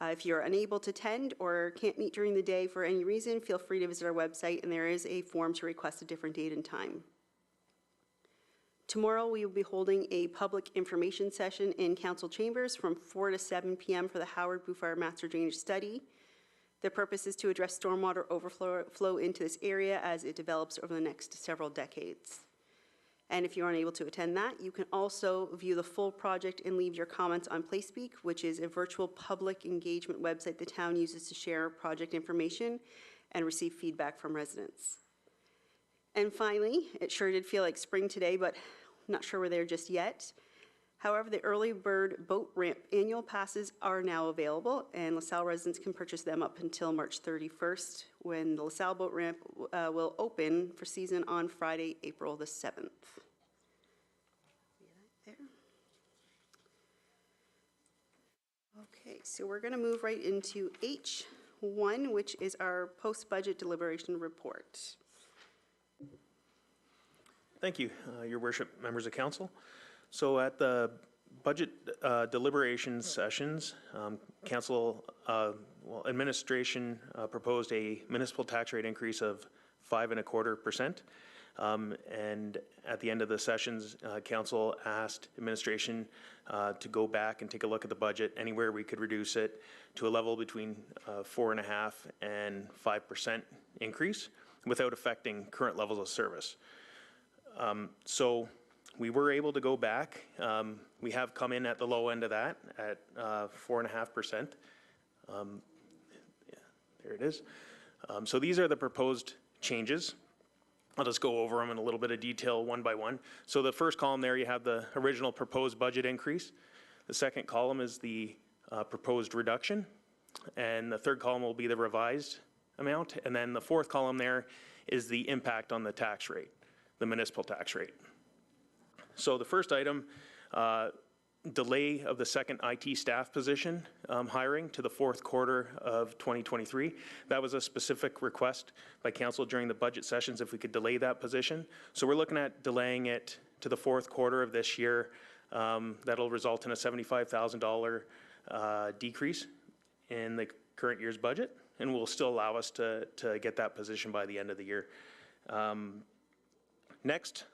If you're unable to attend or can't meet during the day for any reason, feel free to visit our website, and there is a form to request a different date and time. Tomorrow, we will be holding a public information session in Council Chambers from 4 to 7 p.m. for the Howard Bouffard Master Drainage Study. The purpose is to address stormwater overflow into this area as it develops over the next several decades. And if you aren't able to attend that, you can also view the full project and leave your comments on PlaySpeak, which is a virtual public engagement website the town uses to share project information and receive feedback from residents. And finally, it sure did feel like spring today, but I'm not sure we're there just yet. However, the early bird boat ramp annual passes are now available, and LaSalle residents can purchase them up until March 31st, when the LaSalle boat ramp will open for season on Friday, April the 7th. There. Okay, so we're going to move right into H1, which is our post-budget deliberation report. Thank you, Your Worship, members of council. So at the budget deliberation sessions, council, administration proposed a municipal tax rate increase of 5.25%. And at the end of the sessions, council asked administration to go back and take a look at the budget, anywhere we could reduce it to a level between 4.5% and 5% increase without affecting current levels of service. So we were able to go back. We have come in at the low end of that at 4.5%. Yeah, there it is. So these are the proposed changes. I'll just go over them in a little bit of detail one by one. So the first column there, you have the original proposed budget increase. The second column is the proposed reduction. And the third column will be the revised amount. And then the fourth column there is the impact on the tax rate, the municipal tax rate. So the first item, delay of the second IT staff position hiring to the fourth quarter of 2023. That was a specific request by council during the budget sessions if we could delay that position. So we're looking at delaying it to the fourth quarter of this year. That'll result in a $75,000 decrease in the current year's budget, and will still allow us to get that position by the end of the year. Next,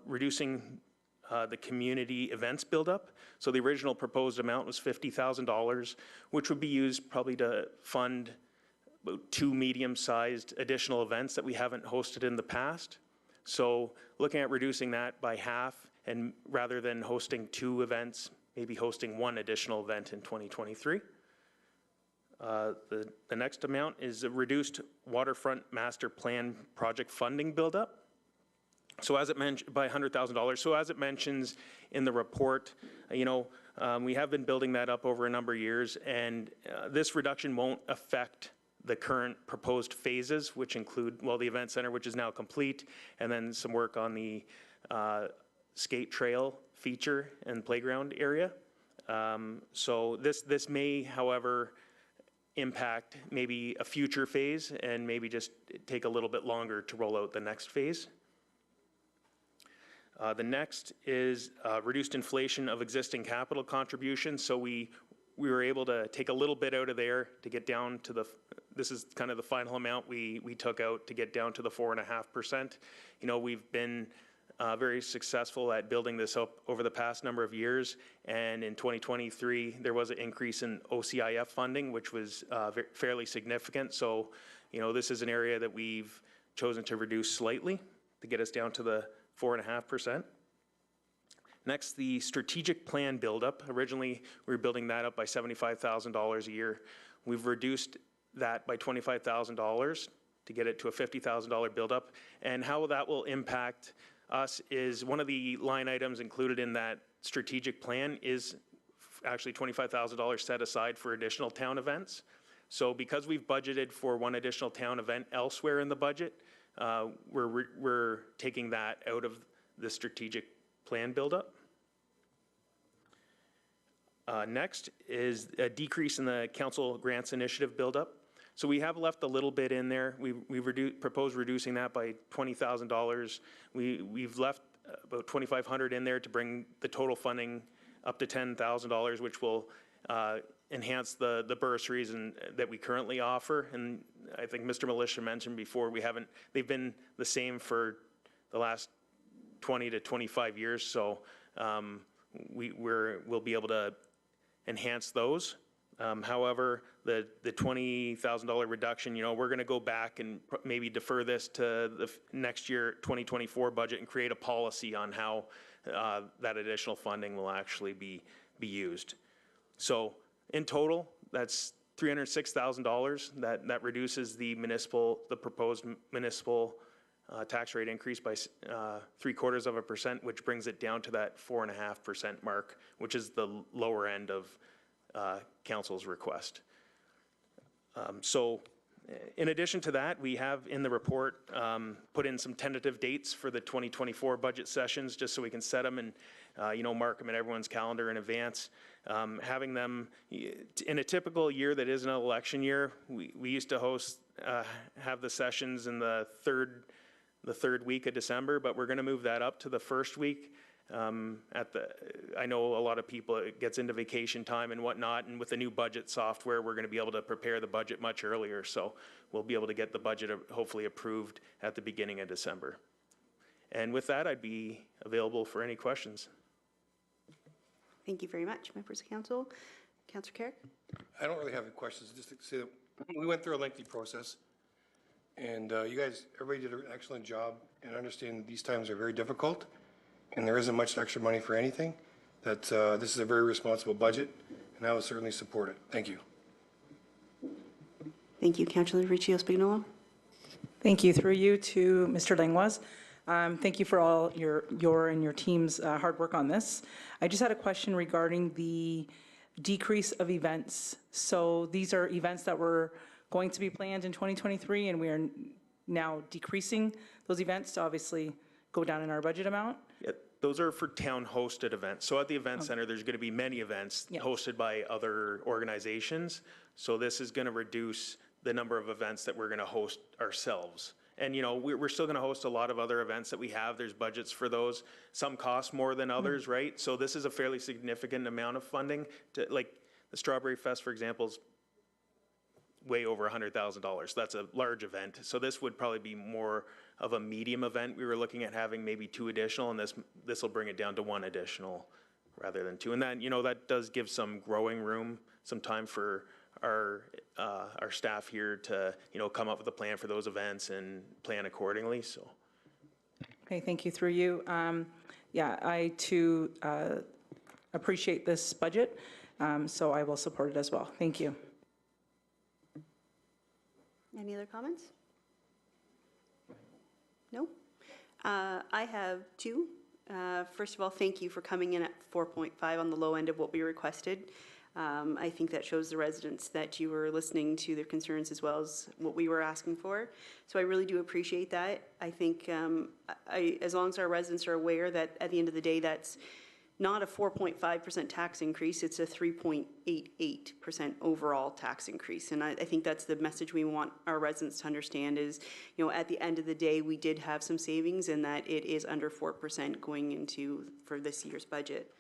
reducing the community events buildup. So the original proposed amount was $50,000, which would be used probably to fund about 2 medium-sized additional events that we haven't hosted in the past. So looking at reducing that by half, and rather than hosting 2 events, maybe hosting 1 additional event in 2023. The next amount is a reduced waterfront master plan project funding buildup. So as it mentioned, by $100,000. So as it mentions in the report, we have been building that up over a number of years, and this reduction won't affect the current proposed phases, which include, well, the event center, which is now complete, and then some work on the skate trail feature and playground area. So this may, however, impact maybe a future phase and maybe just take a little bit longer to roll out the next phase. The next is reduced inflation of existing capital contributions. So we were able to take a little bit out of there to get down to this is kind of the final amount we took out to get down to the 4.5%. We've been very successful at building this up over the past number of years. And in 2023, there was an increase in OCIF funding, which was fairly significant. So, this is an area that we've chosen to reduce slightly to get us down to the 4.5%. Next, the strategic plan buildup. Originally, we were building that up by $75,000 a year. We've reduced that by $25,000 to get it to a $50,000 buildup. And how that will impact us is one of the line items included in that strategic plan is actually $25,000 set aside for additional town events. So because we've budgeted for 1 additional town event elsewhere in the budget, we're taking that out of the strategic plan buildup. Next is a decrease in the council grants initiative buildup. So we have left a little bit in there. We've proposed reducing that by $20,000. We've left about $2,500 in there to bring the total funding up to $10,000, which will enhance the bursaries that we currently offer. And I think Mr. Militia mentioned before, they've been the same for the last 20 to 25 years. So we'll be able to enhance those. However, the $20,000 reduction, we're going to go back and maybe defer this to the next year, 2024 budget, and create a policy on how that additional funding will actually be used. So in total, that's $306,000. That reduces the proposed municipal tax rate increase by 0.75%, which brings it down to that 4.5% mark, which is the lower end of council's request. So in addition to that, we have in the report put in some tentative dates for the 2024 budget sessions, just so we can set them and mark them in everyone's calendar in advance. Having them in a typical year that isn't an election year, we used to have the sessions in the third week of December, but we're going to move that up to the first week. I know a lot of people, it gets into vacation time and whatnot, and with the new budget software, we're going to be able to prepare the budget much earlier, so we'll be able to get the budget hopefully approved at the beginning of December. And with that, I'd be available for any questions. Thank you very much, members of council. Councillor Carrick? I don't really have any questions, just to say that we went through a lengthy process, and everybody did an excellent job, and understand these times are very difficult, and there isn't much extra money for anything, that this is a very responsible budget, and I will certainly support it. Thank you. Thank you. Councillor Riccio Spagnuolo? Thank you. Through you to Mr. Langlois. Thank you for all your and your team's hard work on this. I just had a question regarding the decrease of events. So these are events that were going to be planned in 2023, and we are now decreasing those events to obviously go down in our budget amount. Yeah, those are for town-hosted events. So at the event center, there's going to be many events hosted by other organizations. So this is going to reduce the number of events that we're going to host ourselves. And, we're still going to host a lot of other events that we have. There's budgets for those. Some cost more than others, right? So this is a fairly significant amount of funding. Like the Strawberry Fest, for example, is way over $100,000. That's a large event. So this would probably be more of a medium event. We were looking at having maybe 2 additional, and this will bring it down to 1 additional rather than 2. And then, that does give some growing room, some time for our staff here to, come up with a plan for those events and plan accordingly, so. Okay, thank you. Through you. Yeah, I too appreciate this budget, so I will support it as well. Thank you. Any other comments? No? I have 2. First of all, thank you for coming in at 4.5 on the low end of what we requested. I think that shows the residents that you were listening to their concerns as well as what we were asking for. So I really do appreciate that. I think as long as our residents are aware that at the end of the day, that's not a 4.5% tax increase, it's a 3.88% overall tax increase. And I think that's the message we want our residents to understand is, at the end of the day, we did have some savings and that it is under 4% going into for this year's budget.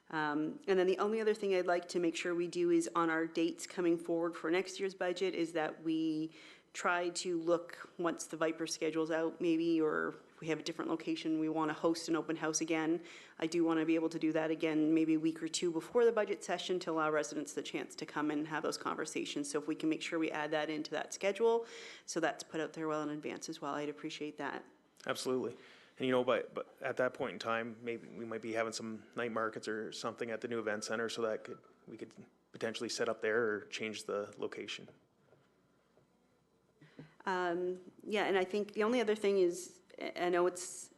And then the only other thing I'd like to make sure we do is on our dates coming forward for next year's budget is that we try to look once the Viper schedule's out maybe, or if we have a different location, we want to host an open house again. I do want to be able to do that again maybe a week or 2 before the budget session to allow residents the chance to come in and have those conversations. So if we can make sure we add that into that schedule, so that's put out there well in advance as well, I'd appreciate that. Absolutely. And but at that point in time, maybe we might be having some night markets or something at the new event center, so that we could potentially set up there or change the location. Yeah, and I think the only other thing is, I know it's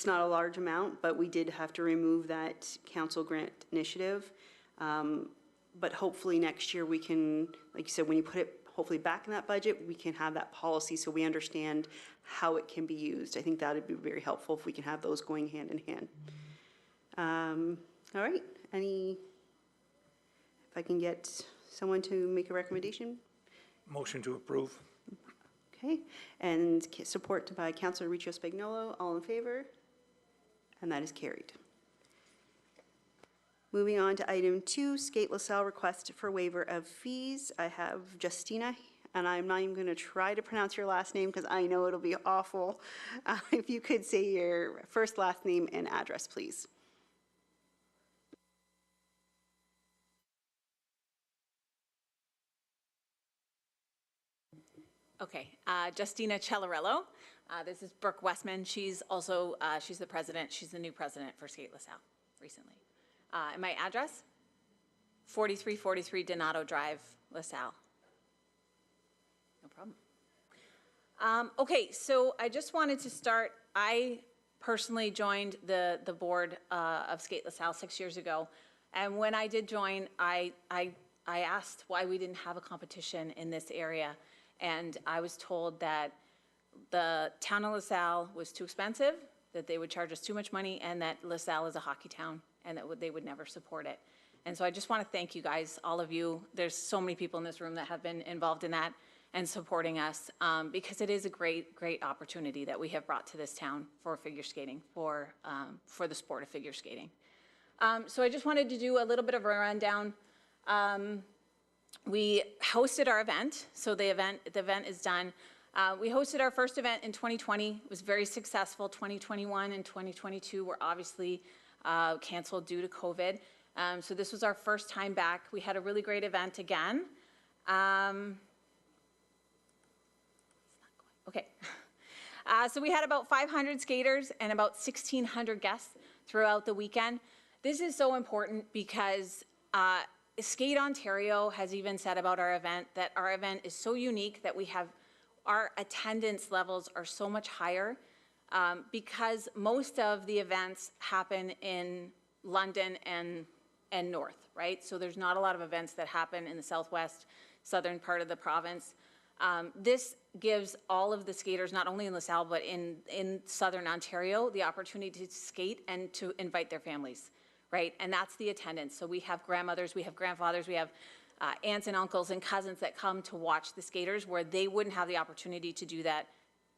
not a large amount, but we did have to remove that council grant initiative. But hopefully next year we can, like you said, when you put it hopefully back in that budget, we can have that policy so we understand how it can be used. I think that would be very helpful if we can have those going hand in hand. All right, if I can get someone to make a recommendation? Motion to approve. Okay, and support by Councillor Riccio Spagnuolo. All in favor? And that is carried. Moving on to item 2, Skate LaSalle request for waiver of fees. I have Justina, and I'm not even going to try to pronounce your last name because I know it'll be awful. If you could say your first, last name, and address, please. Okay, Justina Cellarello. This is Brooke Westman. She's also, she's the president. She's the new president for Skate LaSalle recently. And my address? 4343 Donato Drive, LaSalle. No problem. Okay, so I just wanted to start. I personally joined the board of Skate LaSalle 6 years ago. And when I did join, I asked why we didn't have a competition in this area. And I was told that the town of LaSalle was too expensive, that they would charge us too much money, and that LaSalle is a hockey town, and that they would never support it. And so I just want to thank you guys, all of you. There's so many people in this room that have been involved in that and supporting us, because it is a great, great opportunity that we have brought to this town for figure skating, for the sport of figure skating. So I just wanted to do a little bit of a rundown. We hosted our event, so the event is done. We hosted our first event in 2020. It was very successful. 2021 and 2022 were obviously canceled due to COVID. So this was our first time back. We had a really great event again. Okay. So we had about 500 skaters and about 1,600 guests throughout the weekend. This is so important because Skate Ontario has even said about our event that our event is so unique that we have, our attendance levels are so much higher because most of the events happen in London and north, right? So there's not a lot of events that happen in the southwest, southern part of the province. This gives all of the skaters, not only in LaSalle, but in southern Ontario, the opportunity to skate and to invite their families, right? And that's the attendance. So we have grandmothers, we have grandfathers, we have aunts and uncles and cousins that come to watch the skaters where they wouldn't have the opportunity to do that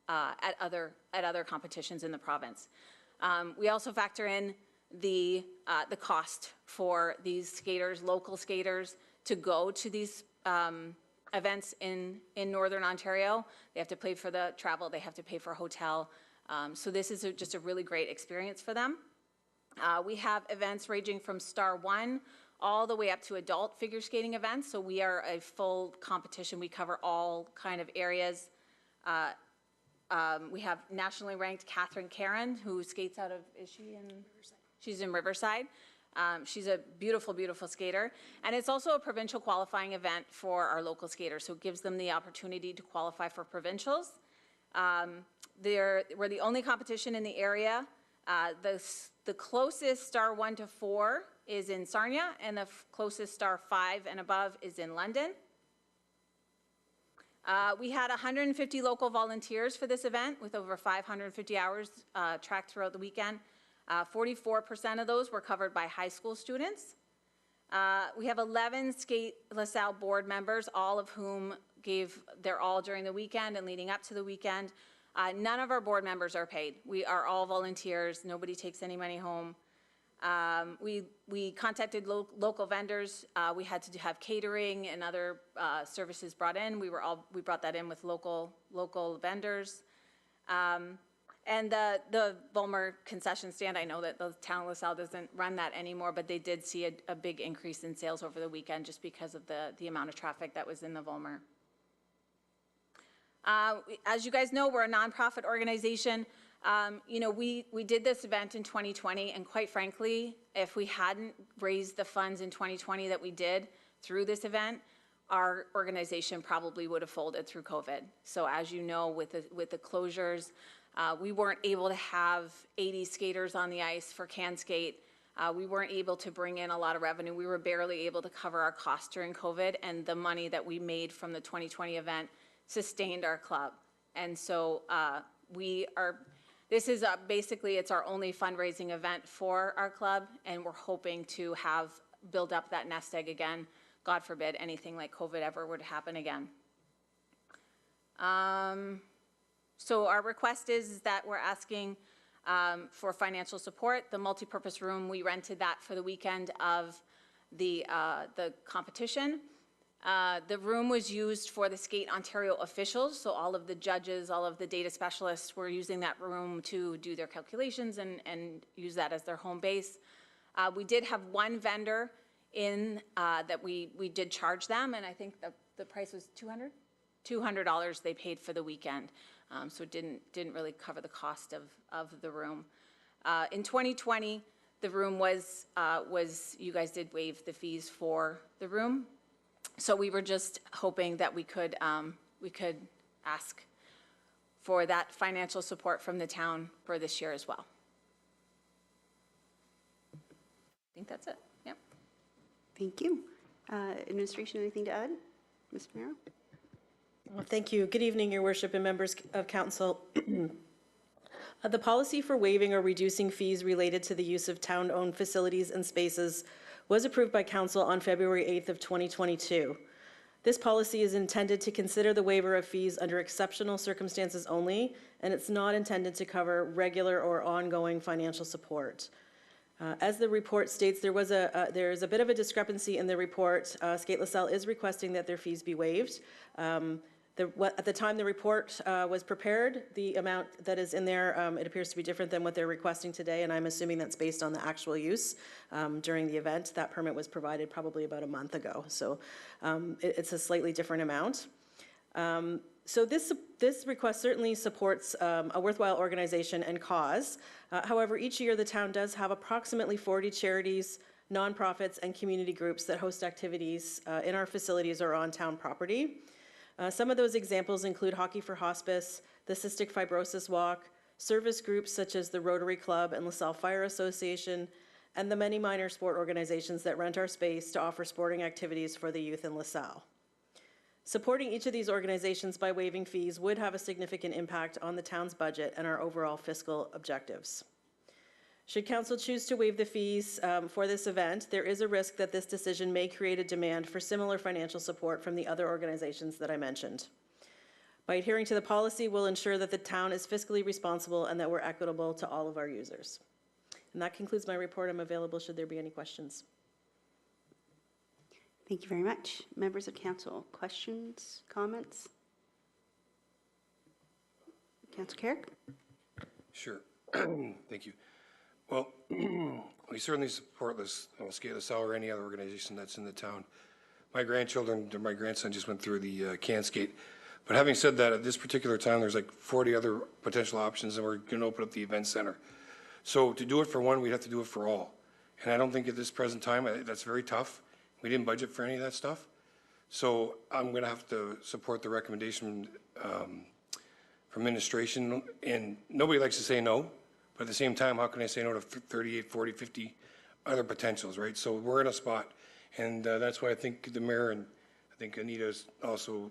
at other competitions in the province. We also factor in the cost for these skaters, local skaters, to go to these events in Northern Ontario. They have to pay for the travel, they have to pay for a hotel. So this is just a really great experience for them. We have events ranging from Star 1 all the way up to adult figure skating events. So we are a full competition. We cover all kind of areas. We have nationally ranked Catherine Karen, who skates out of, is she in? Riverside. She's in Riverside. She's a beautiful, beautiful skater. And it's also a provincial qualifying event for our local skaters. So it gives them the opportunity to qualify for provincials. We're the only competition in the area. The closest Star 1 to 4 is in Sarnia, and the closest Star 5 and above is in London. We had 150 local volunteers for this event with over 550 hours tracked throughout the weekend. 44% of those were covered by high school students. We have 11 Skate LaSalle board members, all of whom gave their all during the weekend and leading up to the weekend. None of our board members are paid. We are all volunteers. Nobody takes any money home. We contacted local vendors. We had to have catering and other services brought in. We brought that in with local vendors. And the Volmer concession stand, I know that the town of LaSalle doesn't run that anymore, but they did see a big increase in sales over the weekend just because of the amount of traffic that was in the Volmer. As you guys know, we're a nonprofit organization. You know, we did this event in 2020, and quite frankly, if we hadn't raised the funds in 2020 that we did through this event, our organization probably would have folded through COVID. So as you know, with the closures, we weren't able to have 80 skaters on the ice for Can Skate. We weren't able to bring in a lot of revenue. We were barely able to cover our costs during COVID, and the money that we made from the 2020 event sustained our club. And so this is basically, it's our only fundraising event for our club, and we're hoping to build up that nest egg again. God forbid anything like COVID ever would happen again. So our request is that we're asking for financial support. The multipurpose room, we rented that for the weekend of the competition. The room was used for the Skate Ontario officials, so all of the judges, all of the data specialists were using that room to do their calculations and use that as their home base. We did have one vendor in that we did charge them, and I think the price was $200 they paid for the weekend. So it didn't really cover the cost of the room. In 2020, the room was, you guys did waive the fees for the room. So we were just hoping that we could ask for that financial support from the town for this year as well. I think that's it, yep. Thank you. Administration, anything to add? Ms. Pinero? Well, thank you. Good evening, Your Worship and members of council. The policy for waiving or reducing fees related to the use of town-owned facilities and spaces was approved by council on February 8th of 2022. This policy is intended to consider the waiver of fees under exceptional circumstances only, and it's not intended to cover regular or ongoing financial support. As the report states, there's a bit of a discrepancy in the report. Skate LaSalle is requesting that their fees be waived. At the time the report was prepared, the amount that is in there, it appears to be different than what they're requesting today, and I'm assuming that's based on the actual use during the event. That permit was provided probably about a month ago, so it's a slightly different amount. So this request certainly supports a worthwhile organization and cause. However, each year the town does have approximately 40 charities, nonprofits, and community groups that host activities in our facilities or on town property. Some of those examples include Hockey for Hospice, the Cystic Fibrosis Walk, service groups such as the Rotary Club and LaSalle Fire Association, and the many minor sport organizations that rent our space to offer sporting activities for the youth in LaSalle. Supporting each of these organizations by waiving fees would have a significant impact on the town's budget and our overall fiscal objectives. Should council choose to waive the fees for this event, there is a risk that this decision may create a demand for similar financial support from the other organizations that I mentioned. By adhering to the policy, we'll ensure that the town is fiscally responsible and that we're equitable to all of our users. And that concludes my report. I'm available should there be any questions. Thank you very much. Members of council, questions, comments? Councilor Carrick? Sure. Thank you. Well, we certainly support this, Skate LaSalle or any other organization that's in the town. My grandson just went through the Can Skate. But having said that, at this particular time, there's like 40 other potential options, and we're going to open up the event center. So to do it for one, we'd have to do it for all. And I don't think at this present time, that's very tough. We didn't budget for any of that stuff. So I'm going to have to support the recommendation from administration. And nobody likes to say no. But at the same time, how can I say no to 38, 40, 50 other potentials, right? So we're in a spot, and that's why I think the mayor and I think Anita's also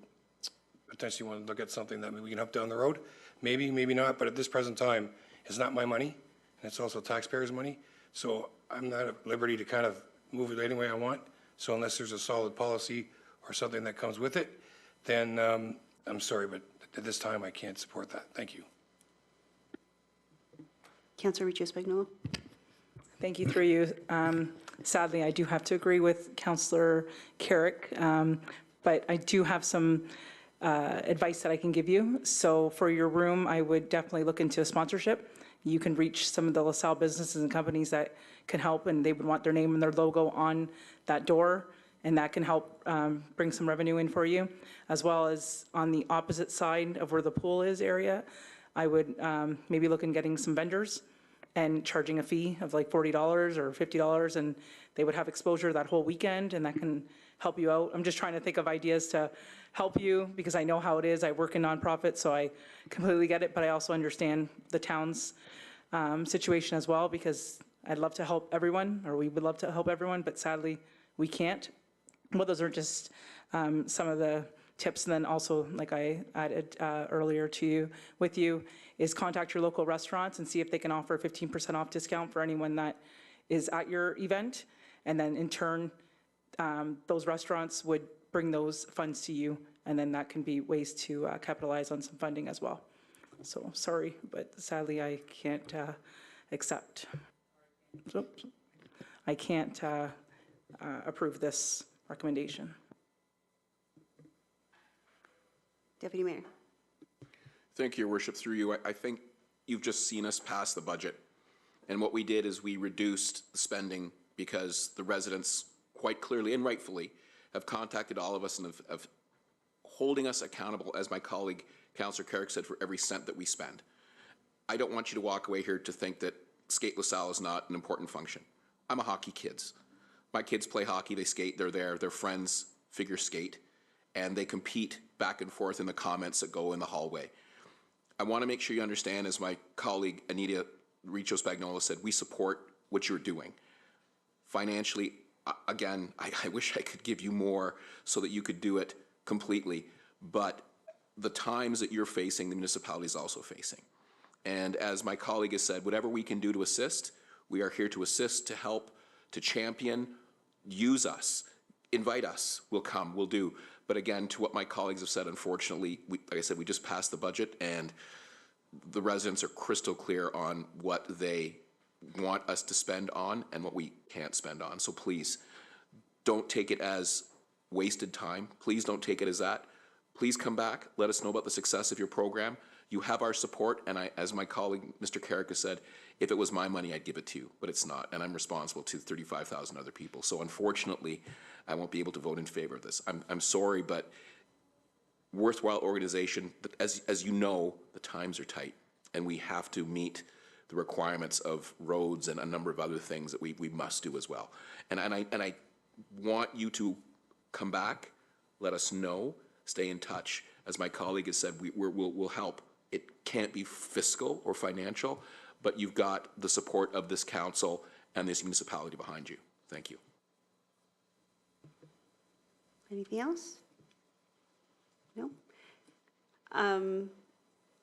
potentially want to look at something that maybe we can help down the road. Maybe, maybe not, but at this present time, it's not my money, and it's also taxpayers' money. So I'm not at liberty to kind of move it any way I want. So unless there's a solid policy or something that comes with it, then I'm sorry, but at this time, I can't support that. Thank you. Councilor Riccio Spagnuolo? Thank you, through you. Sadly, I do have to agree with Councillor Carrick, but I do have some advice that I can give you. So for your room, I would definitely look into a sponsorship. You can reach some of the LaSalle businesses and companies that can help, and they would want their name and their logo on that door, and that can help bring some revenue in for you, as well as on the opposite side of where the pool is area. I would maybe look in getting some vendors and charging a fee of like $40 or $50, and they would have exposure that whole weekend, and that can help you out. I'm just trying to think of ideas to help you, because I know how it is. I work in nonprofits, so I completely get it, but I also understand the town's situation as well, because I'd love to help everyone, or we would love to help everyone, but sadly, we can't. Well, those are just some of the tips. And then also, like I added earlier with you, is contact your local restaurants and see if they can offer a 15% off discount for anyone that is at your event. And then in turn, those restaurants would bring those funds to you, and then that can be ways to capitalize on some funding as well. So sorry, but sadly I can't accept. Oops. I can't approve this recommendation. Deputy Mayor. Thank you, Your Worship. Through you, I think you've just seen us pass the budget. And what we did is we reduced the spending because the residents quite clearly and rightfully have contacted all of us and have holding us accountable, as my colleague, Councillor Carrick, said, for every cent that we spend. I don't want you to walk away here to think that Skate LaSalle is not an important function. I'm a hockey kid. My kids play hockey, they skate, they're there, their friends figure skate, and they compete back and forth in the comments that go in the hallway. I want to make sure you understand, as my colleague Anita Riccio Spagnola said, we support what you're doing. Financially, again, I wish I could give you more so that you could do it completely, but the times that you're facing, the municipality is also facing. And as my colleague has said, whatever we can do to assist, we are here to assist, to help, to champion, use us, invite us, we'll come, we'll do. But again, to what my colleagues have said, unfortunately, like I said, we just passed the budget and the residents are crystal clear on what they want us to spend on and what we can't spend on. So please, don't take it as wasted time. Please don't take it as that. Please come back, let us know about the success of your program. You have our support, and as my colleague, Mr. Carrick, has said, if it was my money, I'd give it to you, but it's not, and I'm responsible to 35,000 other people. So unfortunately, I won't be able to vote in favor of this. I'm sorry, but worthwhile organization, but as you know, the times are tight, and we have to meet the requirements of roads and a number of other things that we must do as well. And I want you to come back, let us know, stay in touch. As my colleague has said, we'll help. It can't be fiscal or financial, but you've got the support of this council and this municipality behind you. Thank you. Anything else? No?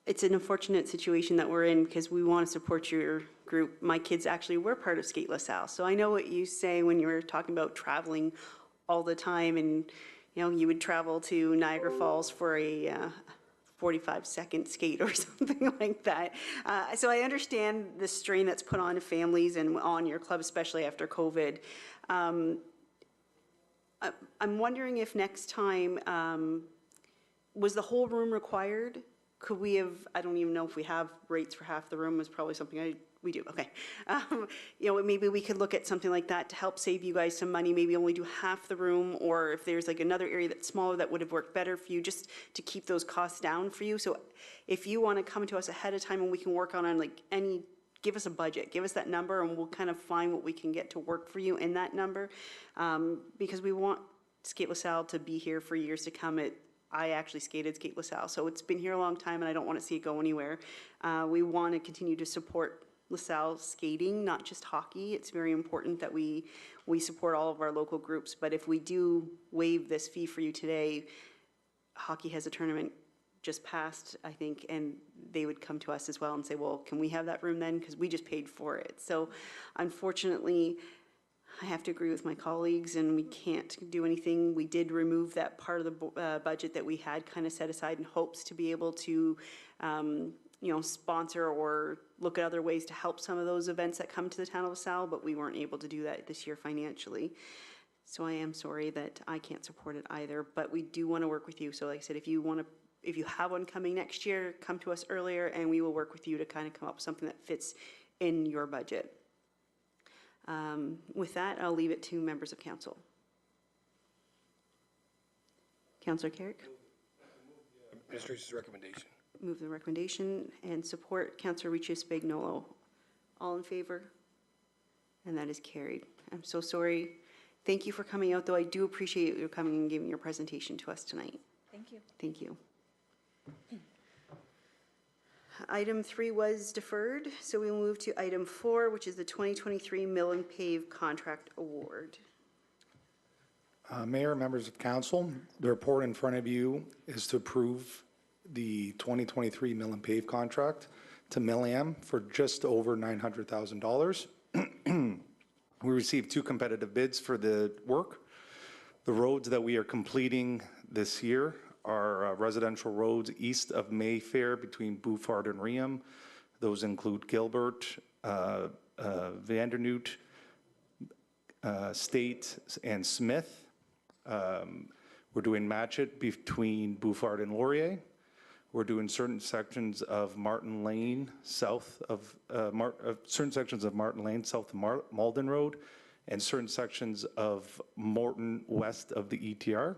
It's an unfortunate situation that we're in because we want to support your group. My kids actually were part of Skate LaSalle, so I know what you say when you were talking about traveling all the time, and you know, you would travel to Niagara Falls for a 45-second skate or something like that. So I understand the strain that's put on families and on your club, especially after COVID. I'm wondering if next time, was the whole room required? Could we have, I don't even know if we have rates for half the room, is probably something we do, okay. You know, maybe we could look at something like that to help save you guys some money, maybe only do half the room, or if there's like another area that's smaller that would have worked better for you, just to keep those costs down for you. So if you want to come to us ahead of time and we can work on like give us a budget, give us that number, and we'll kind of find what we can get to work for you in that number. Because we want Skate LaSalle to be here for years to come. I actually skated Skate LaSalle, so it's been here a long time and I don't want to see it go anywhere. We want to continue to support LaSalle skating, not just hockey. It's very important that we support all of our local groups, but if we do waive this fee for you today, hockey has a tournament just passed, I think, and they would come to us as well and say, well, can we have that room then? Because we just paid for it. So unfortunately, I have to agree with my colleagues, and we can't do anything. We did remove that part of the budget that we had kind of set aside in hopes to be able to, you know, sponsor or look at other ways to help some of those events that come to the town of LaSalle, but we weren't able to do that this year financially. So I am sorry that I can't support it either, but we do want to work with you. So like I said, if you have one coming next year, come to us earlier and we will work with you to kind of come up with something that fits in your budget. With that, I'll leave it to members of council. Councillor Carrick? Administration's recommendation. Move the recommendation and support Councillor Riccio Spagnolo. All in favor? And that is carried. I'm so sorry. Thank you for coming out, though. I do appreciate you coming and giving your presentation to us tonight. Thank you. Thank you. Item 3 was deferred, so we will move to item 4, which is the 2023 Mill and Pave Contract Award. Mayor, members of council, the report in front of you is to approve the 2023 Mill and Pave contract to Millam for just over $900,000. We received 2 competitive bids for the work. The roads that we are completing this year are residential roads east of Mayfair between Beaufort and Ream. Those include Gilbert, Vandernoot, State, and Smith. We're doing Matchett between Beaufort and Laurier. We're doing certain sections of Martin Lane south of, certain sections of Martin Lane south of Malden Road, and certain sections of Morton west of the ETR.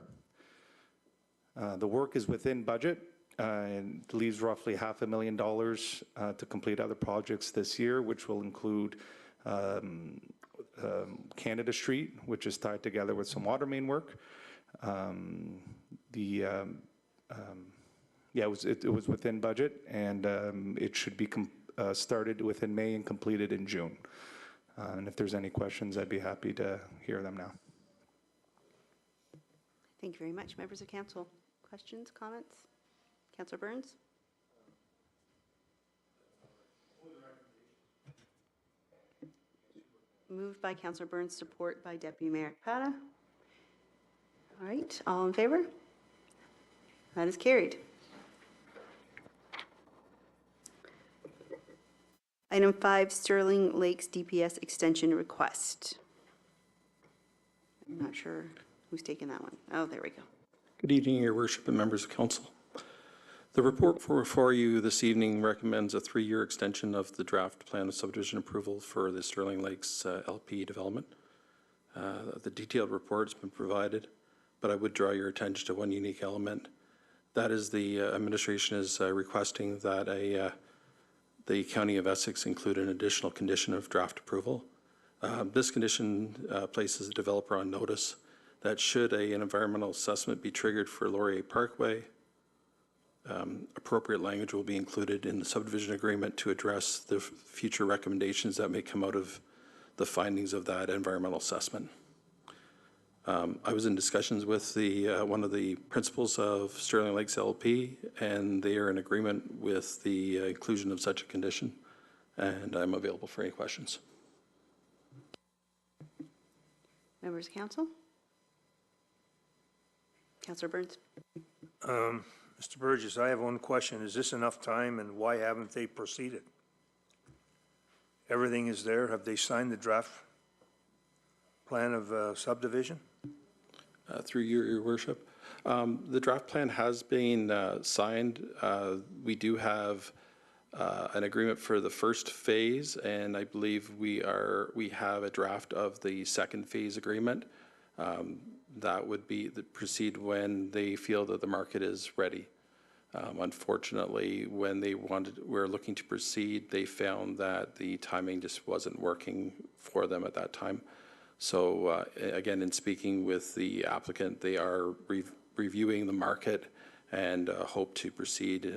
The work is within budget and leaves roughly $500,000 to complete other projects this year, which will include Canada Street, which is tied together with some water main work. Yeah, it was within budget, and it should be started within May and completed in June. And if there's any questions, I'd be happy to hear them now. Thank you very much. Members of council, questions, comments? Councillor Burns? Moved by Councillor Burns, support by Deputy Mayor Capata. All right, all in favor? That is carried. Item 5, Sterling Lakes DPS extension request. I'm not sure who's taking that one. Oh, there we go. Good evening, Your Worship and members of council. The report before you this evening recommends a 3-year extension of the draft plan of subdivision approval for the Sterling Lakes LP development. The detailed report's been provided, but I would draw your attention to one unique element. That is the administration is requesting that the County of Essex include an additional condition of draft approval. This condition places the developer on notice that should an environmental assessment be triggered for Laurier Parkway, appropriate language will be included in the subdivision agreement to address the future recommendations that may come out of the findings of that environmental assessment. I was in discussions with one of the principals of Sterling Lakes LP, and they are in agreement with the inclusion of such a condition, and I'm available for any questions. Members of council? Councillor Burns? Mr. Burgess, I have one question. Is this enough time, and why haven't they proceeded? Everything is there. Have they signed the draft plan of subdivision? Through your worship. The draft plan has been signed. We do have an agreement for the first phase, and I believe we have a draft of the second phase agreement. That would be proceed when they feel that the market is ready. Unfortunately, when we're looking to proceed, they found that the timing just wasn't working for them at that time. So again, in speaking with the applicant, they are reviewing the market and hope to proceed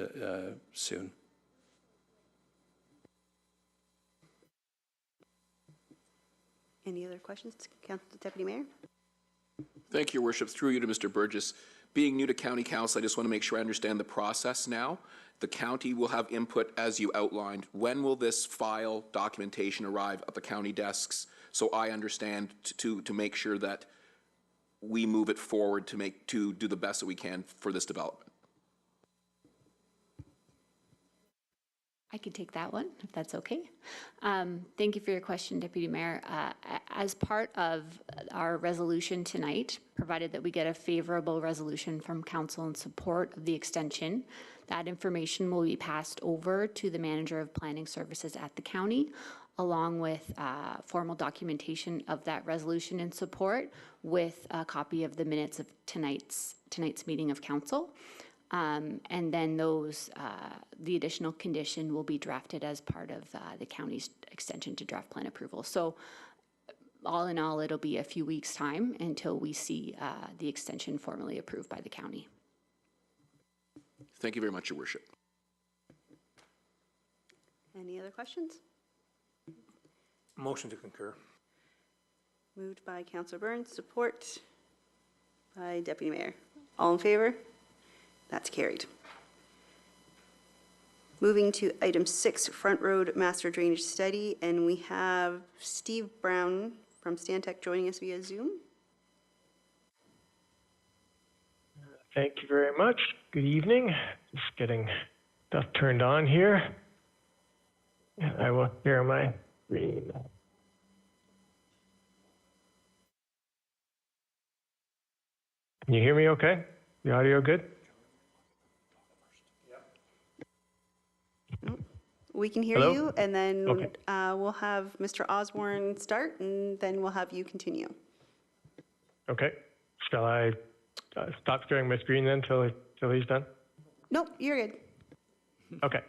soon. Any other questions, Deputy Mayor? Thank you, Your Worship. Through you to Mr. Burgess. Being new to County Council, I just want to make sure I understand the process now. The county will have input as you outlined. When will this file documentation arrive at the county desks? So I understand to make sure that we move it forward to do the best that we can for this development. I can take that one, if that's okay. Thank you for your question, Deputy Mayor. As part of our resolution tonight, provided that we get a favorable resolution from council in support of the extension, that information will be passed over to the Manager of Planning Services at the county, along with formal documentation of that resolution in support with a copy of the minutes of tonight's meeting of council. And then the additional condition will be drafted as part of the county's extension to draft plan approval. So all in all, it'll be a few weeks' time until we see the extension formally approved by the county. Thank you very much, Your Worship. Any other questions? Motion to concur. Moved by Councillor Burns, support by Deputy Mayor. All in favor? That's carried. Moving to item 6, Front Road Master Drainage Study, and we have Steve Brown from Stantec joining us via Zoom. Thank you very much. Good evening. Just getting stuff turned on here. And I will share my screen. Can you hear me okay? The audio good? We can hear Hello? you, and then Okay. we'll have Mr. Osborne start, and then we'll have you continue. Okay. Shall I stop sharing my screen then till he's done? Nope, you're good. Okay.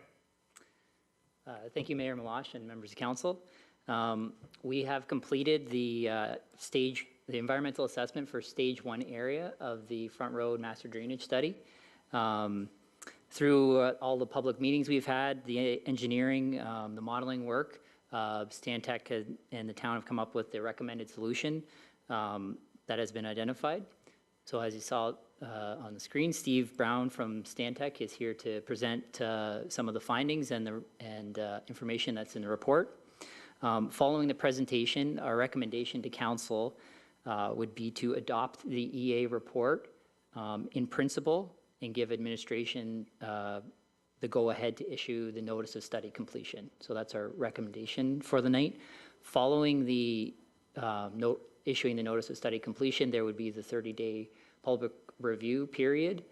Thank you, Mayor Malash and members of council. We have completed the environmental assessment for stage 1 area of the Front Road Master Drainage Study. Through all the public meetings we've had, the engineering, the modeling work, Stantec and the town have come up with the recommended solution that has been identified. So as you saw on the screen, Steve Brown from Stantec is here to present some of the findings and information that's in the report. Following the presentation, our recommendation to council would be to adopt the EA report in principle and give administration the go-ahead to issue the notice of study completion. So that's our recommendation for the night. Following the issuing the notice of study completion, there would be the 30-day public review period.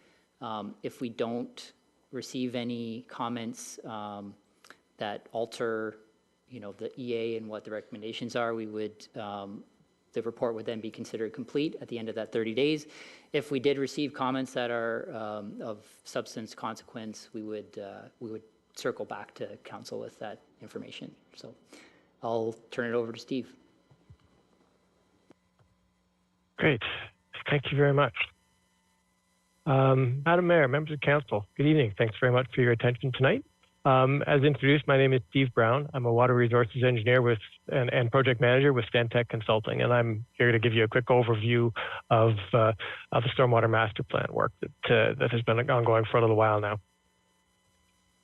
If we don't receive any comments that alter, the EA and what the recommendations are, we would the report would then be considered complete at the end of that 30 days. If we did receive comments that are of substance consequence, we would circle back to council with that information. So I'll turn it over to Steve. Great. Thank you very much. Madam Mayor, members of council, good evening. Thanks very much for your attention tonight. As introduced, my name is Steve Brown. I'm a water resources engineer and project manager with Stantec Consulting, and I'm here to give you a quick overview of the Stormwater Master Plan work that has been ongoing for a little while now.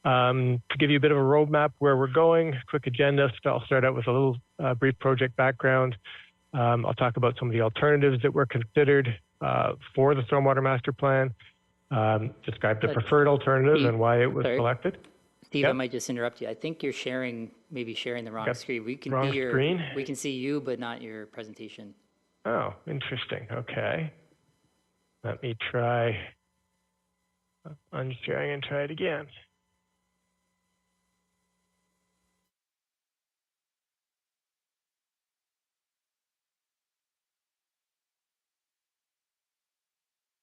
To give you a bit of a roadmap where we're going, quick agenda. I'll start out with a little brief project background. I'll talk about some of the alternatives that were considered for the Stormwater Master Plan, describe the preferred alternative and why it was selected. Steve, I might just interrupt you. I think you're maybe sharing the wrong screen. We can see screen? We can see you, but not your presentation. Oh, interesting. Okay. Let me try unsharing and try it again.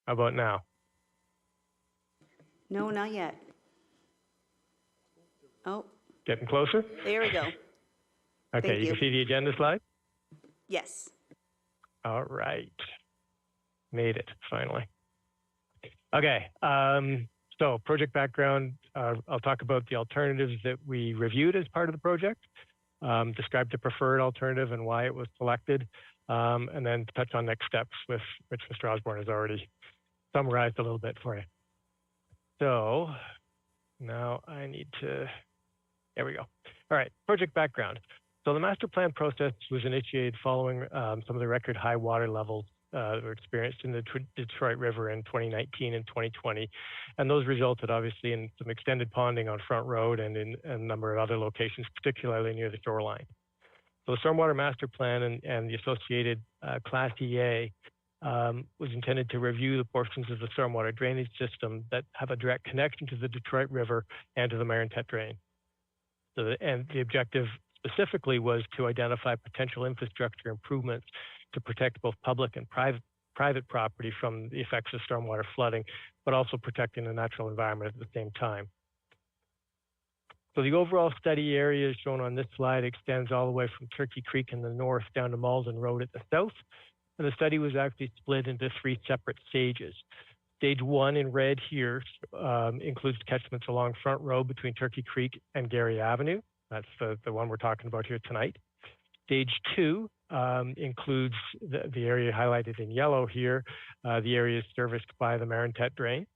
How about now? No, not yet. Oh, Getting closer? there we go. Okay, Thank you can see the agenda slide? Yes. All right. Made it, finally. Okay, so project background, I'll talk about the alternatives that we reviewed as part of the project, describe the preferred alternative and why it was selected, and then touch on next steps, which Mr. Osborne has already summarized a little bit for you. So now I need to, there we go. All right, project background. So the master plan process was initiated following some of the record high water levels that were experienced in the Detroit River in 2019 and 2020. And those resulted obviously in some extended ponding on Front Road and in a number of other locations, particularly near the shoreline. So the Stormwater Master Plan and the associated Class EA was intended to review the portions of the stormwater drainage system that have a direct connection to the Detroit River and to the Marintet Drain. So the objective specifically was to identify potential infrastructure improvements to protect both public and private property from the effects of stormwater flooding, but also protecting the natural environment at the same time. So the overall study area shown on this slide extends all the way from Turkey Creek in the north down to Malden Road at the south. And the study was actually split into 3 separate stages. Stage 1 in red here includes catchments along Front Road between Turkey Creek and Gary Avenue. That's the one we're talking about here tonight. Stage 2 includes the area highlighted in yellow here, the area serviced by the Marintet Drain.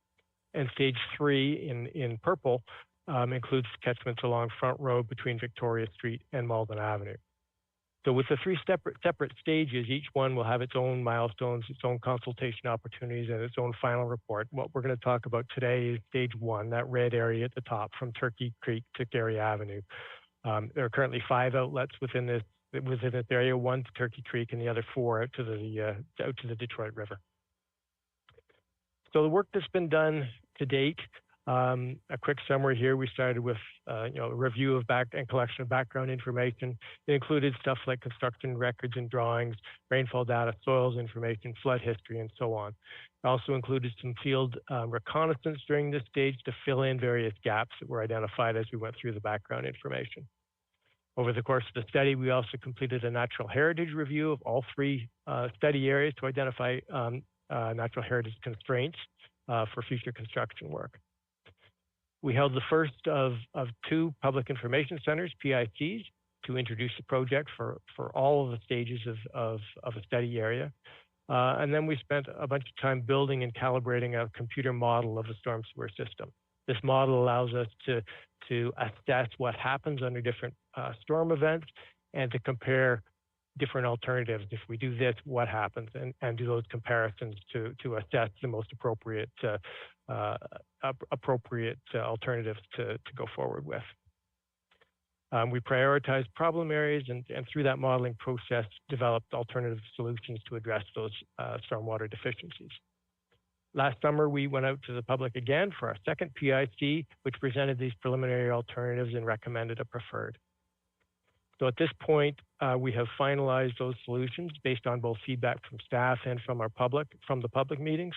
And stage 3 in purple includes catchments along Front Road between Victoria Street and Malden Avenue. So with the three separate stages, each one will have its own milestones, its own consultation opportunities, and its own final report. What we're going to talk about today is stage one, that red area at the top from Turkey Creek to Gary Avenue. There are currently 5 outlets within this area, 1 to Turkey Creek and the other 4 out to the Detroit River. So the work that's been done to date, a quick summary here. We started with a review of and collection of background information. It included stuff like construction records and drawings, rainfall data, soils information, flood history, and so on. It also included some field reconnaissance during this stage to fill in various gaps that were identified as we went through the background information. Over the course of the study, we also completed a natural heritage review of all 3 study areas to identify natural heritage constraints for future construction work. We held the first of 2 public information centers, PICs, to introduce the project for all of the stages of a study area. And then we spent a bunch of time building and calibrating a computer model of the storm sewer system. This model allows us to assess what happens under different storm events and to compare different alternatives. If we do this, what happens, and do those comparisons to assess the most appropriate alternatives to go forward with. We prioritized problem areas and through that modeling process, developed alternative solutions to address those stormwater deficiencies. Last summer, we went out to the public again for our second PIC, which presented these preliminary alternatives and recommended a preferred. So at this point, we have finalized those solutions based on both feedback from staff and from the public meetings,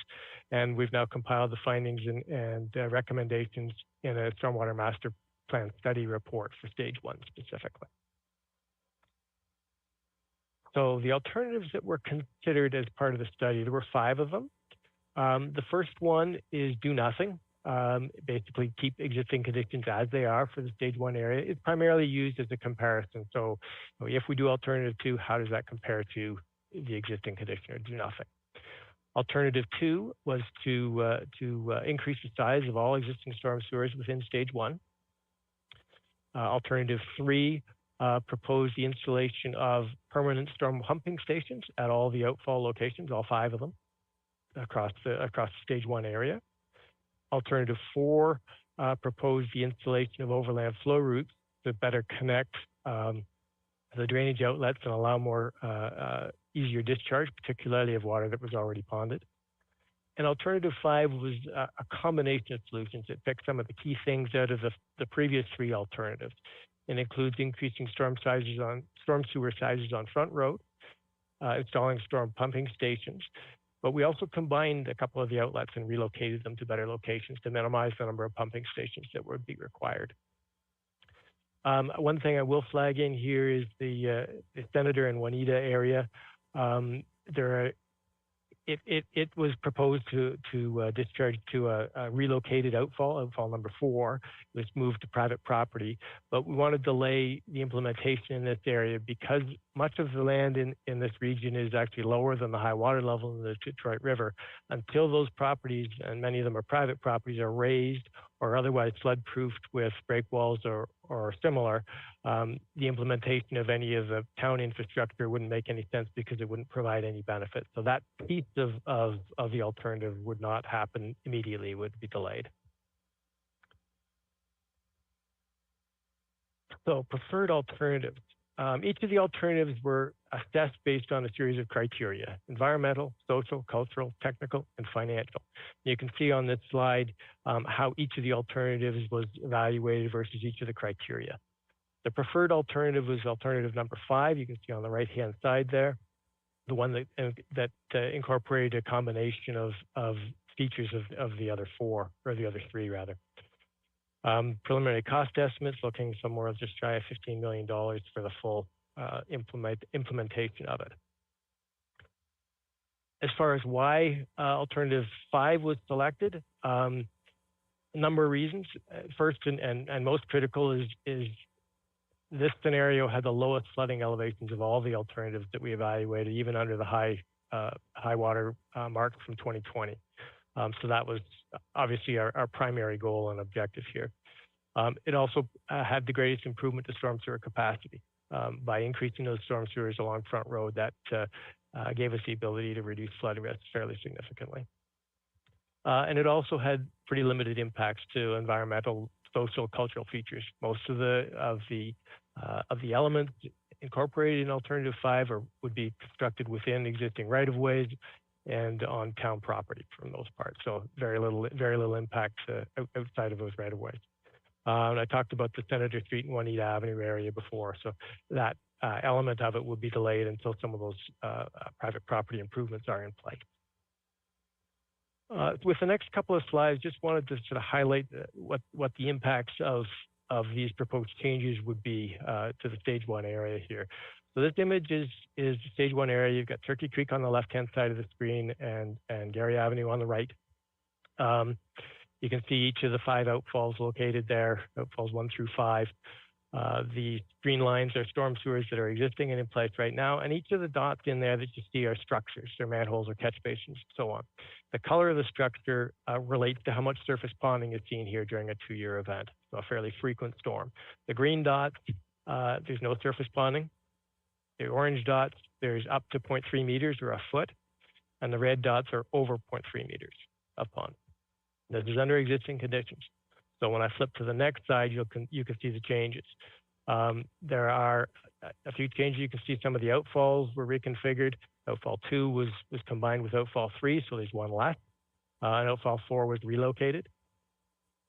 and we've now compiled the findings and recommendations in a stormwater master plan study report for stage 1 specifically. So the alternatives that were considered as part of the study, there were 5 of them. The first one is do nothing. Basically keep existing conditions as they are for the stage 1 area. It's primarily used as a comparison. So if we do alternative 2, how does that compare to the existing condition, or do nothing? Alternative 2 was to increase the size of all existing storm sewers within stage 1. Alternative 3 proposed the installation of permanent storm pumping stations at all the outfall locations, all 5 of them, across the stage 1 area. Alternative 4 proposed the installation of overland flow routes to better connect the drainage outlets and allow more easier discharge, particularly of water that was already ponded. And alternative 5 was a combination of solutions that picked some of the key things out of the previous 3 alternatives. It includes increasing storm sewer sizes on Front Road, installing storm pumping stations. But we also combined a couple of the outlets and relocated them to better locations to minimize the number of pumping stations that would be required. One thing I will flag in here is the Senator and Juanita area. It was proposed to discharge to a relocated outfall number 4. It was moved to private property, but we want to delay the implementation in this area because much of the land in this region is actually lower than the high water level in the Detroit River. Until those properties, and many of them are private properties, are raised or otherwise flood-proofed with break walls or similar, the implementation of any of the town infrastructure wouldn't make any sense because it wouldn't provide any benefit. So that piece of the alternative would not happen immediately, would be delayed. So preferred alternatives. Each of the alternatives were assessed based on a series of criteria: environmental, social, cultural, technical, and financial. You can see on this slide how each of the alternatives was evaluated versus each of the criteria. The preferred alternative was alternative number 5. You can see on the right-hand side there, the one that incorporated a combination of features of the other 4, or the other 3 rather. Preliminary cost estimates looking somewhere just shy of $15 million for the full implementation of it. As far as why alternative 5 was selected, a number of reasons. First and most critical is this scenario had the lowest flooding elevations of all the alternatives that we evaluated, even under the high water mark from 2020. So that was obviously our primary goal and objective here. It also had the greatest improvement to storm sewer capacity. by increasing those storm sewers along Front Road, that gave us the ability to reduce flooding risk fairly significantly. And it also had pretty limited impacts to environmental, social, cultural features. Most of the elements incorporated in Alternative 5 would be constructed within existing right-of-ways and on town property for the most part. So very little impact outside of those right-of-ways. And I talked about the Senator Street and Juanita Avenue area before, so that element of it will be delayed until some of those private property improvements are in place. With the next couple of slides, just wanted to sort of highlight what the impacts of these proposed changes would be to the Stage 1 area here. So this image is the Stage 1 area. You've got Turkey Creek on the left-hand side of the screen and Gary Avenue on the right. You can see each of the 5 outfalls located there, outfalls 1 through 5. The green lines are storm sewers that are existing and in place right now, and each of the dots in there that you see are structures. They're manholes or catch basins, so on. The color of the structure relates to how much surface ponding is seen here during a 2-year event, so a fairly frequent storm. The green dots, there's no surface ponding. The orange dots, there's up to 0.3 meters or a foot, and the red dots are over 0.3 meters of pond. This is under existing conditions. So when I flip to the next side, you can see the changes. There are a few changes. You can see some of the outfalls were reconfigured. Outfall 2 was combined with outfall 3, so there's one less. And outfall 4 was relocated.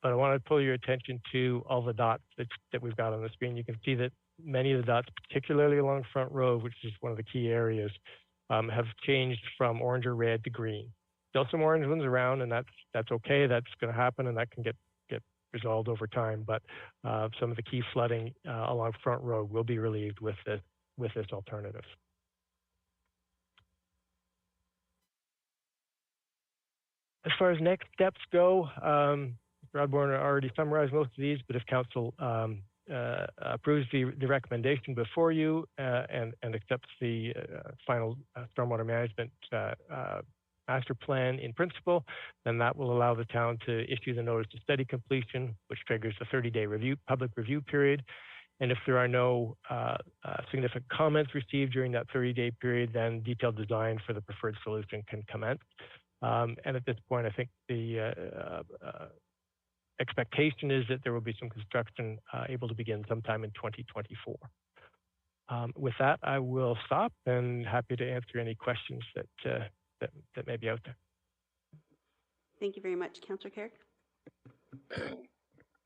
But I want to pull your attention to all the dots that we've got on the screen. You can see that many of the dots, particularly along Front Road, which is one of the key areas, have changed from orange or red to green. Still some orange ones around, and that's okay. That's going to happen, and that can get resolved over time. But some of the key flooding along Front Road will be relieved with this alternative. As far as next steps go, Mr. Osborne already summarized most of these, but if council approves the recommendation before you and accepts the final stormwater management master plan in principle, then that will allow the town to issue the notice of study completion, which triggers the 30-day public review period. And if there are no significant comments received during that 30-day period, then detailed design for the preferred solution can commence. And at this point, I think the expectation is that there will be some construction able to begin sometime in 2024. With that, I will stop and happy to answer any questions that may be out there. Thank you very much, Councillor Carrick.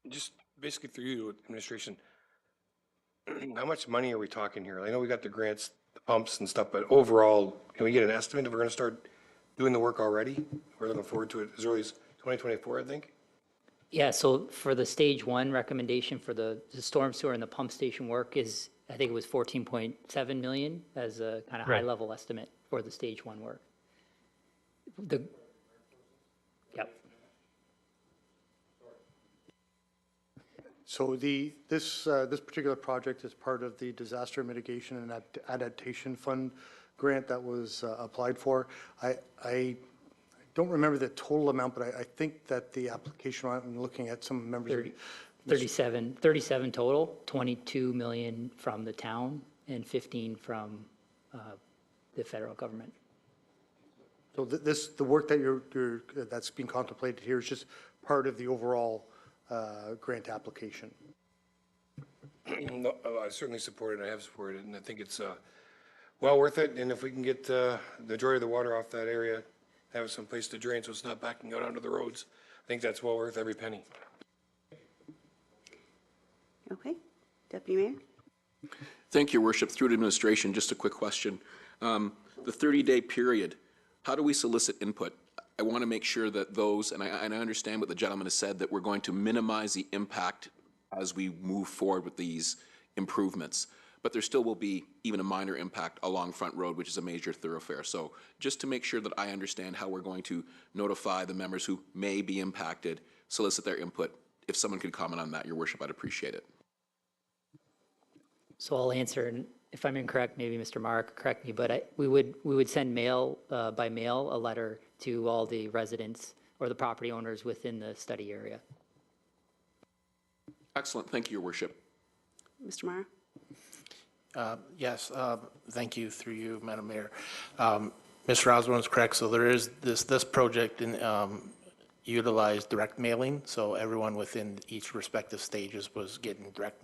Just basically through you, administration, how much money are we talking here? I know we got the grants, the pumps and stuff, but overall, can we get an estimate if we're going to start doing the work already? We're looking forward to it as early as 2024, I think. Yeah, so for the Stage 1 recommendation for the storm sewer and the pump station work is, I think it was 14.7 million as a kind of high level estimate for the Stage 1 work. Yep. So this particular project is part of the Disaster Mitigation and Adaptation Fund grant that was applied for. I don't remember the total amount, but I think that the application, I'm looking at some members. 37 total, 22 million from the town and 15 from the federal government. So the work that that's being contemplated here is just part of the overall grant application. No, I certainly support it. I have supported it, and I think it's well worth it. And if we can get the majority of the water off that area, have some place to drain so it's not backing out onto the roads, I think that's well worth every penny. Okay, Deputy Mayor. Thank you, Your Worship. Through to administration, just a quick question. The 30-day period, how do we solicit input? I want to make sure that those, and I understand what the gentleman has said, that we're going to minimize the impact as we move forward with these improvements. But there still will be even a minor impact along Front Road, which is a major thoroughfare. So just to make sure that I understand how we're going to notify the members who may be impacted, solicit their input, if someone could comment on that, Your Worship, I'd appreciate it. So I'll answer, and if I'm incorrect, maybe Mr. Mark correct me, but we would send by mail a letter to all the residents or the property owners within the study area. Excellent. Thank you, Your Worship. Mr. Mara. Yes, thank you, through you, Madam Mayor. Mr. Osborne is correct, so there is this project utilized direct mailing, so everyone within each respective stages was getting direct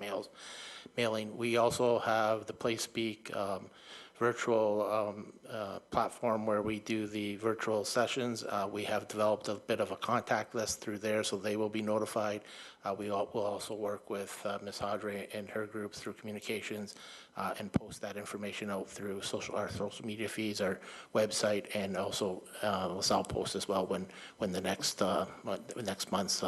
mailing. We also have the PlaySpeak virtual platform where we do the virtual sessions. We have developed a bit of a contact list through there, so they will be notified. We will also work with Ms. Hadre and her group through communications and post that information out through our social media feeds, our website, and also LaSalle Post as well. When the next month's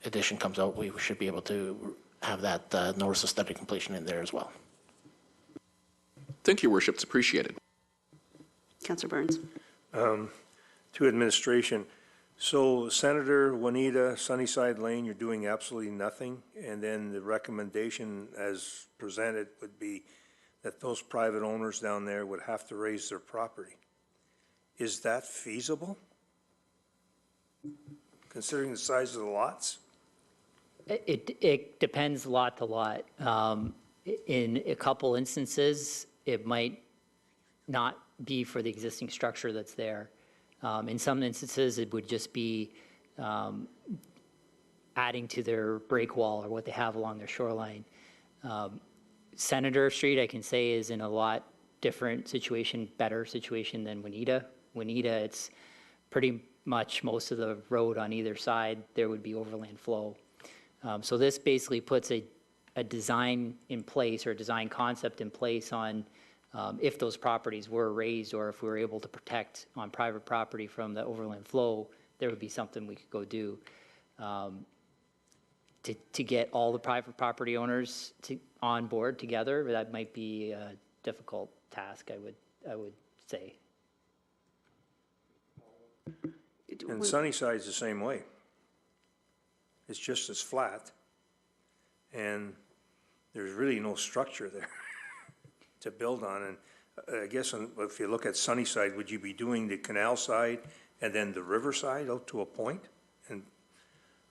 edition comes out, we should be able to have that notice of study completion in there as well. Thank you, Worship. It's appreciated. Councillor Burns. To administration, so Senator Juanita, Sunnyside Lane, you're doing absolutely nothing, and then the recommendation as presented would be that those private owners down there would have to raise their property. Is that feasible, considering the size of the lots? It depends lot to lot. In a couple instances, it might not be for the existing structure that's there. In some instances, it would just be adding to their break wall or what they have along their shoreline. Senator Street, I can say, is in a lot different situation, better situation than Juanita. Juanita, it's pretty much most of the road on either side, there would be overland flow. So this basically puts a design in place, or a design concept in place on if those properties were raised, or if we were able to protect on private property from the overland flow, there would be something we could go do. To get all the private property owners on board together, that might be a difficult task, I would say. And Sunnyside's the same way. It's just as flat, and there's really no structure there to build on. And I guess if you look at Sunnyside, would you be doing the canal side and then the river side out to a point? And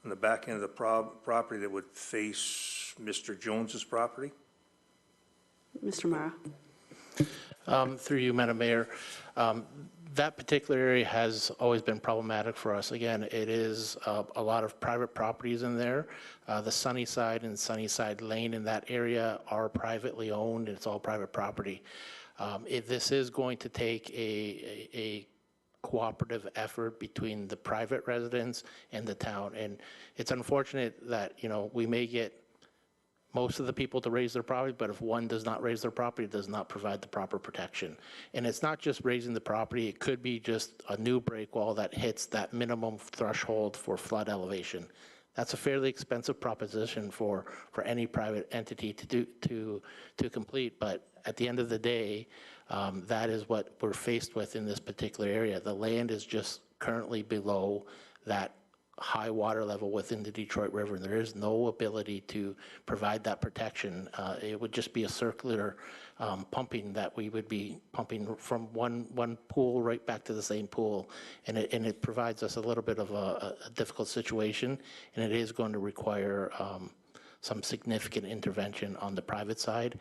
on the back end of the property that would face Mr. Jones's property? Mr. Mara. Through you, Madam Mayor, that particular area has always been problematic for us. Again, it is a lot of private properties in there. The Sunnyside and Sunnyside Lane in that area are privately owned, and it's all private property. This is going to take a cooperative effort between the private residents and the town, and it's unfortunate that, you know, we may get most of the people to raise their property, but if one does not raise their property, it does not provide the proper protection. And it's not just raising the property, it could be just a new break wall that hits that minimum threshold for flood elevation. That's a fairly expensive proposition for any private entity to complete, but at the end of the day, that is what we're faced with in this particular area. The land is just currently below that high water level within the Detroit River, and there is no ability to provide that protection. It would just be a circular pumping that we would be pumping from one pool right back to the same pool, and it provides us a little bit of a difficult situation, and it is going to require some significant intervention on the private side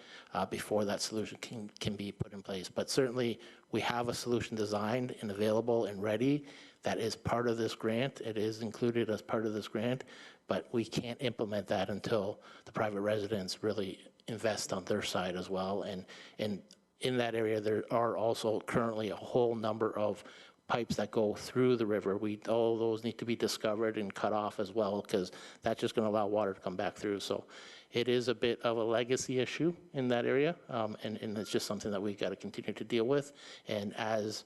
before that solution can be put in place. But certainly, we have a solution designed and available and ready that is part of this grant. It is included as part of this grant, but we can't implement that until the private residents really invest on their side as well. And in that area, there are also currently a whole number of pipes that go through the river. All those need to be discovered and cut off as well, because that's just going to allow water to come back through. So it is a bit of a legacy issue in that area, and it's just something that we've got to continue to deal with. And as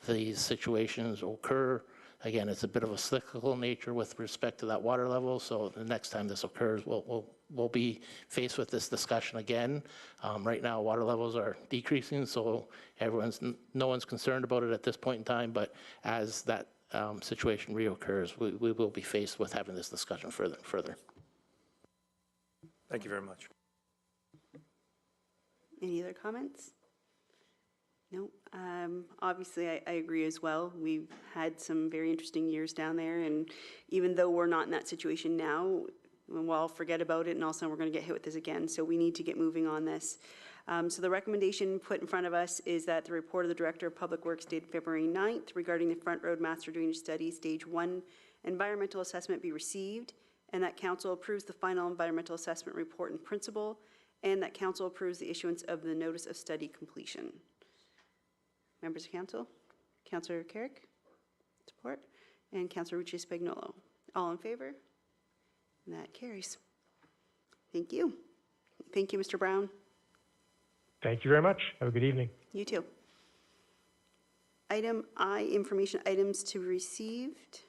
these situations occur, again, it's a bit of a cyclical nature with respect to that water level. So the next time this occurs, we'll be faced with this discussion again. Right now, water levels are decreasing, so no one's concerned about it at this point in time. But as that situation reoccurs, we will be faced with having this discussion further. Thank you very much. Any other comments? No. Obviously, I agree as well. We've had some very interesting years down there, and even though we're not in that situation now, and we'll all forget about it, and all of a sudden we're going to get hit with this again. So we need to get moving on this. So the recommendation put in front of us is that the report of the Director of Public Works dated February 9th regarding the Front Road Master Drainage Study Stage 1 environmental assessment be received, and that council approves the final environmental assessment report in principle, and that council approves the issuance of the notice of study completion. Members of council? Councillor Carrick? Support. And Councillor Rucci Spagnolo. All in favor? And that carries. Thank you. Thank you, Mr. Brown. Thank you very much. Have a good evening. You too. Item I, information items to be received.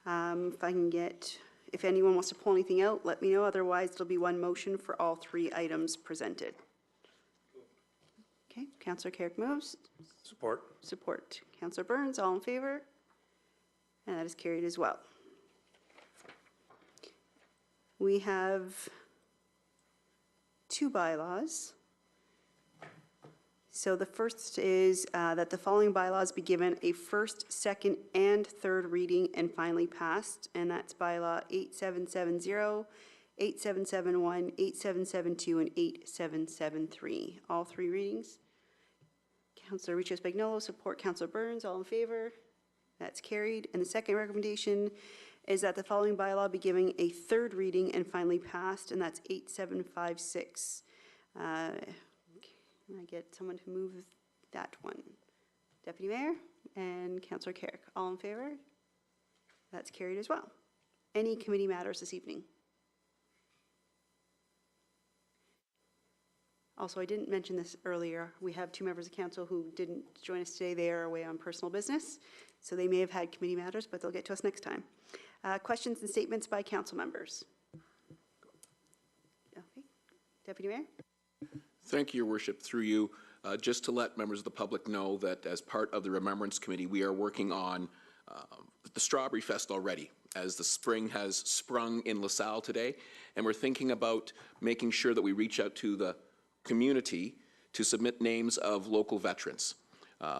If I can get, if anyone wants to pull anything out, let me know. Otherwise, there'll be one motion for all 3 items presented. Okay, Councillor Carrick moves. Support. Support. Councillor Burns, all in favor? And that is carried as well. We have 2 bylaws. So the first is that the following bylaws be given a first, second, and third reading and finally passed, and that's bylaw 8770, 8771, 8772, and 8773. All 3 readings. Councillor Rucci Spagnolo, support. Councillor Burns, all in favor? That's carried. And the second recommendation is that the following bylaw be given a third reading and finally passed, and that's 8756. Can I get someone to move that one? Deputy Mayor and Councillor Carrick, all in favor? That's carried as well. Any committee matters this evening? Also, I didn't mention this earlier. We have 2 members of council who didn't join us today. They are away on personal business, so they may have had committee matters, but they'll get to us next time. Questions and statements by council members? Okay. Deputy Mayor? Thank you, Your Worship. Through you, just to let members of the public know that as part of the Remembrance Committee, we are working on the Strawberry Fest already, as the spring has sprung in LaSalle today, and we're thinking about making sure that we reach out to the community to submit names of local veterans.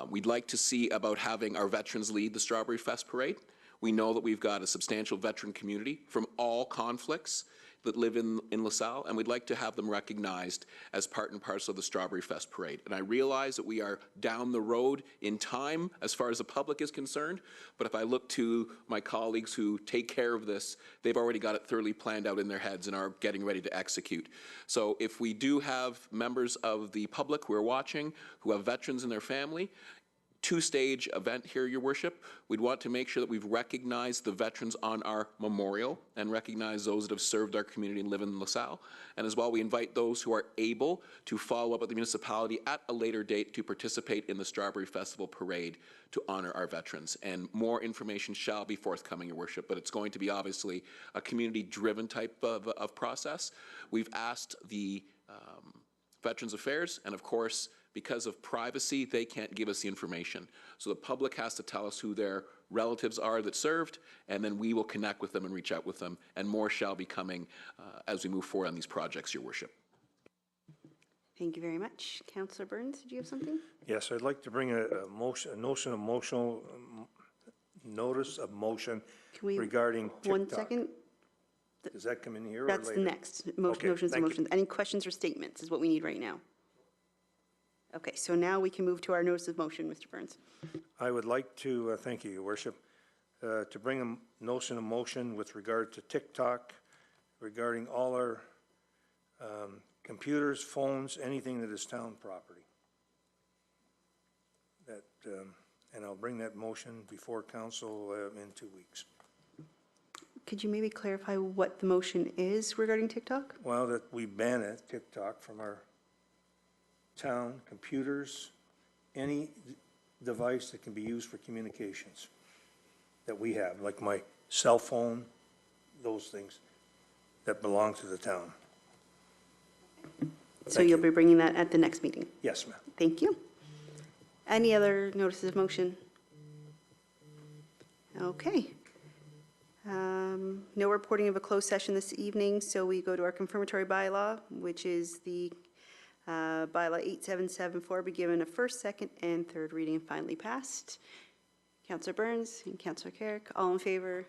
We'd like to see about having our veterans lead the Strawberry Fest Parade. We know that we've got a substantial veteran community from all conflicts that live in LaSalle, and we'd like to have them recognized as part and parcel of the Strawberry Fest Parade. And I realize that we are down the road in time as far as the public is concerned, but if I look to my colleagues who take care of this, they've already got it thoroughly planned out in their heads and are getting ready to execute. So if we do have members of the public who are watching, who have veterans in their family, 2-stage event here, Your Worship. We'd want to make sure that we've recognized the veterans on our memorial and recognize those that have served our community and live in LaSalle. And as well, we invite those who are able to follow up with the municipality at a later date to participate in the Strawberry Festival Parade to honor our veterans. And more information shall be forthcoming, Your Worship, but it's going to be obviously a community-driven type of process. We've asked the Veterans Affairs, and of course, because of privacy, they can't give us the information. So the public has to tell us who their relatives are that served, and then we will connect with them and reach out with them, and more shall be coming as we move forward on these projects, Your Worship. Thank you very much. Councillor Burns, did you have something? Yes, I'd like to bring a notice of motion Can we, regarding TikTok. 1 second? Does that come in here or later? That's next. Okay, Motions and thank you. motions. Any questions or statements is what we need right now. Okay, so now we can move to our notice of motion, Mr. Burns. I would like to, thank you, Your Worship, to bring a notion of motion with regard to TikTok, regarding all our computers, phones, anything that is town property. That, and I'll bring that motion before council in 2 weeks. Could you maybe clarify what the motion is regarding TikTok? Well, that we ban it, TikTok, from our town computers, any device that can be used for communications that we have, like my cell phone, those things that belong to the town. So you'll be bringing that at the next meeting? Yes, ma'am. Thank you. Any other notices of motion? Okay. No reporting of a closed session this evening, so we go to our confirmatory bylaw, which is the bylaw 8774, be given a first, second, and third reading and finally passed. Councillor Burns and Councillor Carrick, all in favor?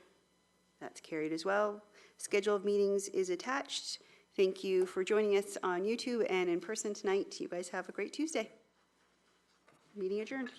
That's carried as well. Schedule of meetings is attached. Thank you for joining us on YouTube and in person tonight. You guys have a great Tuesday. Meeting adjourned.